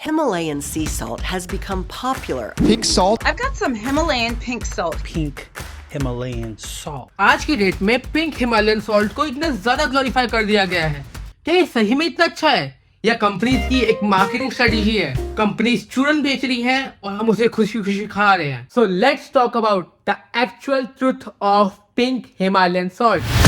Himalayan sea salt has become popular. Pink salt. I've got some Himalayan pink salt. Pink Himalayan salt. आज की date में pink Himalayan salt को इतना ज्यादा glorify कर दिया गया है। क्या ये सही में इतना अच्छा है या कंपनीज की एक मार्केटिंग स्ट्रेटेजी है? कंपनीज चूरन बेच रही हैं और हम उसे खुशी खुशी खा रहे हैं। So let's talk about the actual truth of pink Himalayan salt.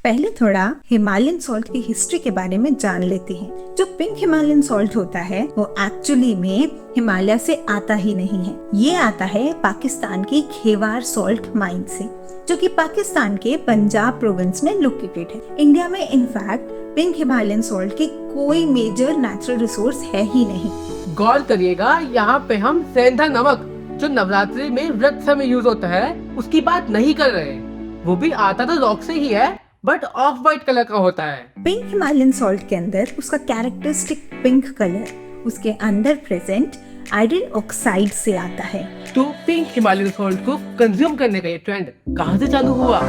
पहले थोड़ा हिमालयन सॉल्ट की हिस्ट्री के बारे में जान लेते हैं। जो पिंक हिमालयन सॉल्ट होता है वो एक्चुअली में हिमालय से आता ही नहीं है। ये आता है पाकिस्तान की खेवार सॉल्ट माइन से, जो कि पाकिस्तान के पंजाब प्रोविंस में लोकेटेड है। इंडिया में इनफैक्ट पिंक हिमालयन सॉल्ट की कोई मेजर नेचुरल रिसोर्स है ही नहीं। गौर करिएगा, यहाँ पे हम सेंधा नमक जो नवरात्रि में व्रत समय यूज होता है उसकी बात नहीं कर रहे। वो भी आता तो रॉक से ही है बट ऑफ वाइट कलर का होता है। पिंक हिमालयन सॉल्ट के अंदर उसका कैरेक्टरिस्टिक पिंक कलर उसके अंदर प्रेजेंट आयरन ऑक्साइड से आता है। तो पिंक हिमालयन सॉल्ट को कंज्यूम करने का ये ट्रेंड कहाँ से चालू हुआ?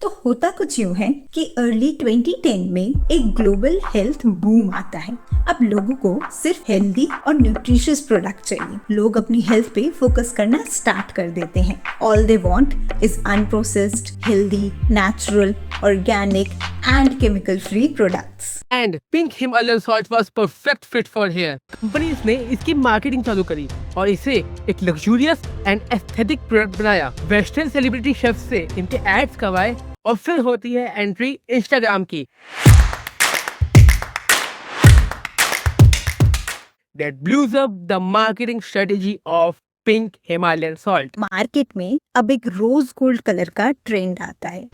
तो होता कुछ यूं है कि अर्ली 2010 में एक ग्लोबल हेल्थ बूम आता है। अब लोगों को सिर्फ हेल्दी और न्यूट्रिशियस प्रोडक्ट चाहिए। लोग अपनी हेल्थ पे फोकस करना स्टार्ट कर देते हैं। All they want is unprocessed, healthy, natural, organic and chemical free products. And pink Himalayan salt was perfect fit for hair. Companies ने इसकी मार्केटिंग चालू करी और इसे एक लग्जूरियस एंड एस्थेटिक प्रोडक्ट बनाया। वेस्टर्न सेलिब्रिटी शेफ्स से इनके एड्स करवाए और फिर होती है एंट्री इंस्टाग्राम की। That blows up the marketing strategy of pink Himalayan salt. Market में अब एक रोज गोल्ड कलर का ट्रेंड आता है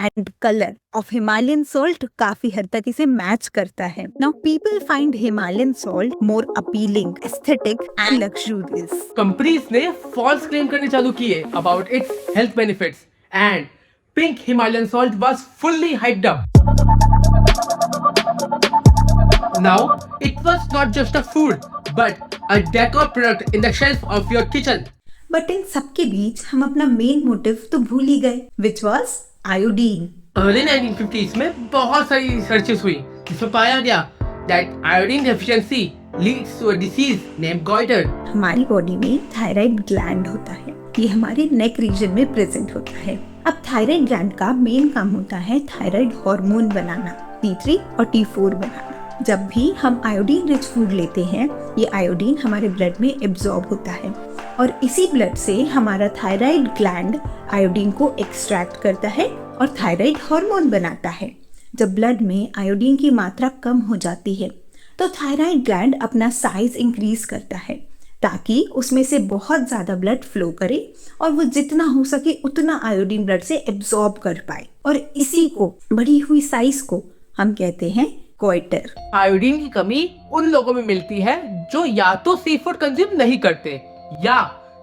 and colour of Himalayan salt काफी हद तक इसे मैच करता है। Now people find Himalayan salt more appealing, aesthetic and luxurious. Companies ने फॉल्स क्लेम करने चालू किए about it's health benefits and pink Himalayan salt was fully hyped up. Now, it was not just a food, but a decor product in the shelf of your kitchen. But in सबके बीच हम अपना main motive तो भूल ही गए, which was iodine. Early 1950s में बहुत सारी researches हुई जिसमें पाया गया that iodine deficiency leads to a disease named goiter. हमारी बॉडी में थायराइड ग्लैंड होता है। ये हमारे नेक रीजन में प्रेजेंट होता है। अब थायराइड ग्लैंड का मेन काम होता है थायराइड हार्मोन बनाना, T3 और T4 बनाना। जब भी हम आयोडीन रिच फूड लेते हैं, ये आयोडीन हमारे ब्लड में एब्जॉर्ब होता है और इसी ब्लड से हमारा थायराइड ग्लैंड आयोडीन को एक्सट्रैक्ट करता है और थायराइड हार्मोन बनाता है। जब ब्लड में आयोडीन की मात्रा कम हो जाती है तो थायराइड ग्लैंड अपना साइज इंक्रीज करता है ताकि उसमें से बहुत ज्यादा ब्लड फ्लो करे और वो जितना हो सके उतना आयोडीन ब्लड से एब्जॉर्ब कर पाए। और इसी को, बढ़ी हुई साइज को, हम कहते हैं गोइटर। आयोडीन की कमी उन लोगों में मिलती है जो या तो सी फूड कंज्यूम नहीं करते या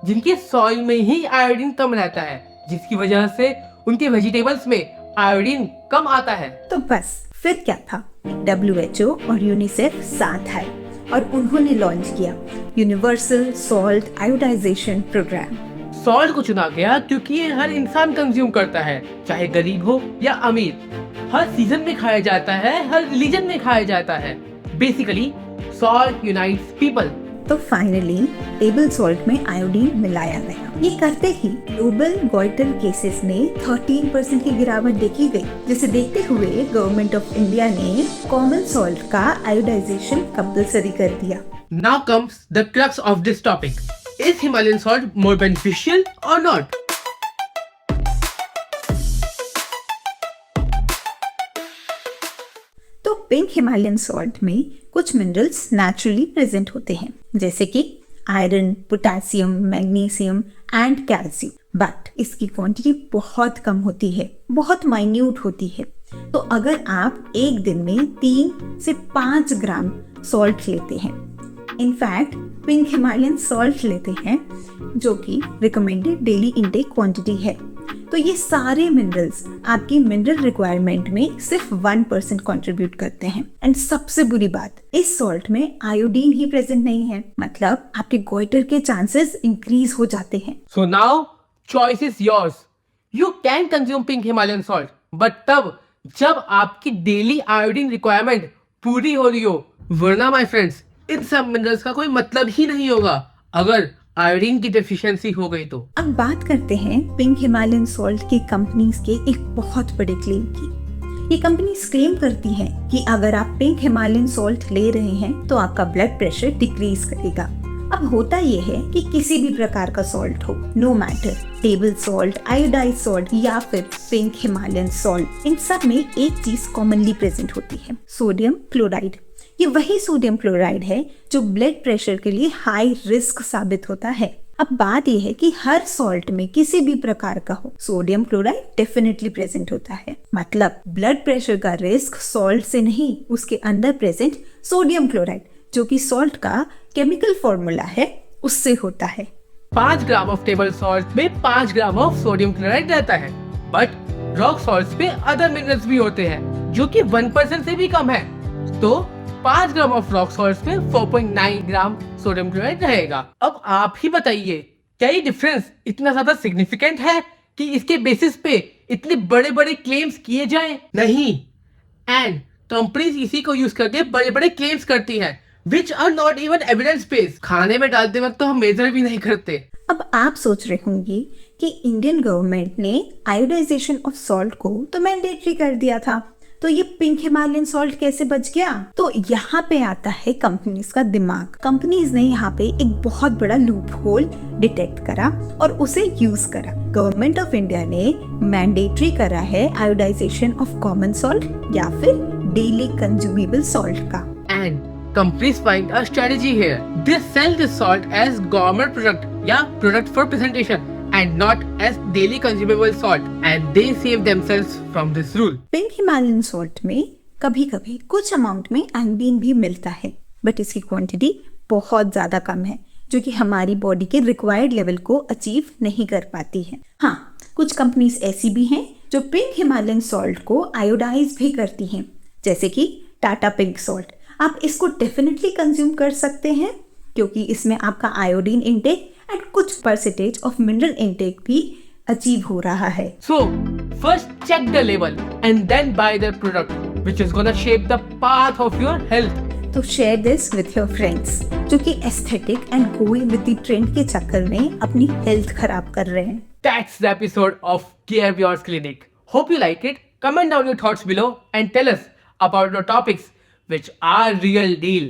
जिनके सॉइल में ही आयोडीन कम रहता है, जिसकी वजह से उनके वेजिटेबल्स में आयोडीन कम आता है। तो बस फिर क्या था, WHO और यूनिसेफ साथ आए और उन्होंने लॉन्च किया universal salt iodization program. Salt को चुना गया क्योंकि ये हर इंसान कंज्यूम करता है, चाहे गरीब हो या अमीर। हर सीजन में खाया जाता है, हर रिलीजन में खाया जाता है। Basically salt unites people. तो फाइनली टेबल सॉल्ट में आयोडीन मिलाया गया। ये करते ही ग्लोबल गोइटर केसेस में 13% की गिरावट देखी गई, जिसे देखते हुए गवर्नमेंट ऑफ इंडिया ने कॉमन सॉल्ट का आयोडाइजेशन कंपल्सरी कर दिया। Now comes the crux of this topic. Is Himalayan salt more beneficial or not? तो पिंक हिमालयन सॉल्ट में कुछ मिनरल्स नेचुरली प्रेजेंट होते हैं, जैसे कि iron, potassium, magnesium and calcium. But इसकी क्वांटिटी बहुत कम होती है, बहुत माइन्यूट होती है। तो अगर आप एक दिन में 3 से 5 ग्राम सॉल्ट लेते हैं, इनफैक्ट पिंक हिमालयन सॉल्ट लेते हैं, जो कि रिकमेंडेड डेली इनटेक क्वांटिटी है, तो ये सारे मिनरल्स आपकी मिनरल रिक्वायरमेंट में सिर्फ 1% कंट्रीब्यूट करते हैं। एंड सबसे बुरी बात, इस सॉल्ट में आयोडीन ही प्रेजेंट नहीं है, मतलब आपके गोइटर के चांसेस इंक्रीज हो जाते हैं। So now choice is yours. You can consume pink Himalayan salt, but तब जब आपकी डेली आयोडीन रिक्वायरमेंट पूरी हो रही हो, वरना माय फ्रेंड्स इन सब मिनरल्स का कोई मतलब ही नहीं होगा अगर आयोडीन की डेफिशिएंसी हो गई तो। अब बात करते हैं पिंक हिमालयन सॉल्ट की कंपनीज के एक बहुत बड़े क्लेम की। ये कंपनीज क्लेम करती हैं कि अगर आप पिंक हिमालयन सॉल्ट ले रहे हैं तो आपका ब्लड प्रेशर डिक्रीज करेगा। अब होता ये है कि किसी भी प्रकार का सॉल्ट हो, no matter table salt, iodize salt या फिर पिंक हिमालयन सॉल्ट, इन सब में एक चीज कॉमनली प्रेजेंट होती है, सोडियम क्लोराइड। ये वही सोडियम क्लोराइड है जो ब्लड प्रेशर के लिए हाई रिस्क साबित होता है। अब बात यह है कि हर सॉल्ट में किसी भी प्रकार का हो, सोडियम क्लोराइड डेफिनेटली प्रेजेंट होता है। मतलब ब्लड प्रेशर का रिस्क सॉल्ट से नहीं, उसके अंदर प्रेजेंट सोडियम क्लोराइड जो कि सॉल्ट का केमिकल फॉर्मूला है उससे होता है। 5 ग्राम ऑफ टेबल सॉल्ट में 5 ग्राम ऑफ सोडियम क्लोराइड रहता है, बट रॉक सॉल्ट्स में अदर मिनरल्स भी होते हैं जो कि 1% से भी कम है। तो 5 ग्राम ऑफ रॉक सॉल्ट्स में 4.9 ग्राम सोडियम क्लोराइड रहेगा। अब आप ही बताइए, क्या ये डिफरेंस इतना ज्यादा सिग्निफिकेंट है कि इसके बेसिस पे इतने बड़े बड़े क्लेम्स किए जाएं? नहीं। एंड कंपनीज इसी को यूज करके बड़े बड़े क्लेम्स करती हैं which are not even evidence based। खाने में डालते वक्त तो हम मेजर भी नहीं करते। अब आप सोच रहे होंगे कि इंडियन गवर्नमेंट ने आयोडाइजेशन ऑफ सॉल्ट को तो मैंडेटरी कर दिया था, तो ये पिंक हिमालयन सॉल्ट कैसे बच गया? तो यहाँ पे आता है कंपनीज का दिमाग। कंपनीज ने यहाँ पे एक बहुत बड़ा लूप होल डिटेक्ट करा और उसे यूज करा। गवर्नमेंट ऑफ इंडिया ने मैंडेटरी करा है आयोडाइजेशन ऑफ कॉमन सॉल्ट या फिर डेली कंज्यूमेबल सॉल्ट का। And companies find a strategy here. They sell this salt as government product या product for presentation and not as daily consumable salt, and they save themselves from this rule. Pink Himalayan salt में कभी कभी कुछ amount में iodine भी मिलता है, but इसकी क्वांटिटी बहुत ज्यादा कम है जो कि हमारी बॉडी के रिक्वायर्ड लेवल को अचीव नहीं कर पाती है। हाँ, कुछ कंपनीज ऐसी भी हैं जो पिंक हिमालयन सॉल्ट को आयोडाइज भी करती हैं, जैसे कि टाटा पिंक सॉल्ट। आप इसको डेफिनेटली कंज्यूम कर सकते हैं क्योंकि इसमें आपका आयोडीन इनटेक एंड कुछ परसेंटेज ऑफ मिनरल इनटेक भी अचीव हो रहा है। So first check the label and then buy the product which is gonna shape the path of your health. तो share this with your friends जो कि aesthetic and going with the trend के चक्कर में अपनी हेल्थ खराब कर रहे हैं। That's the episode of Care Yours Clinic. Hope you like it. Comment down your thoughts below and tell us about the topics which are real deal.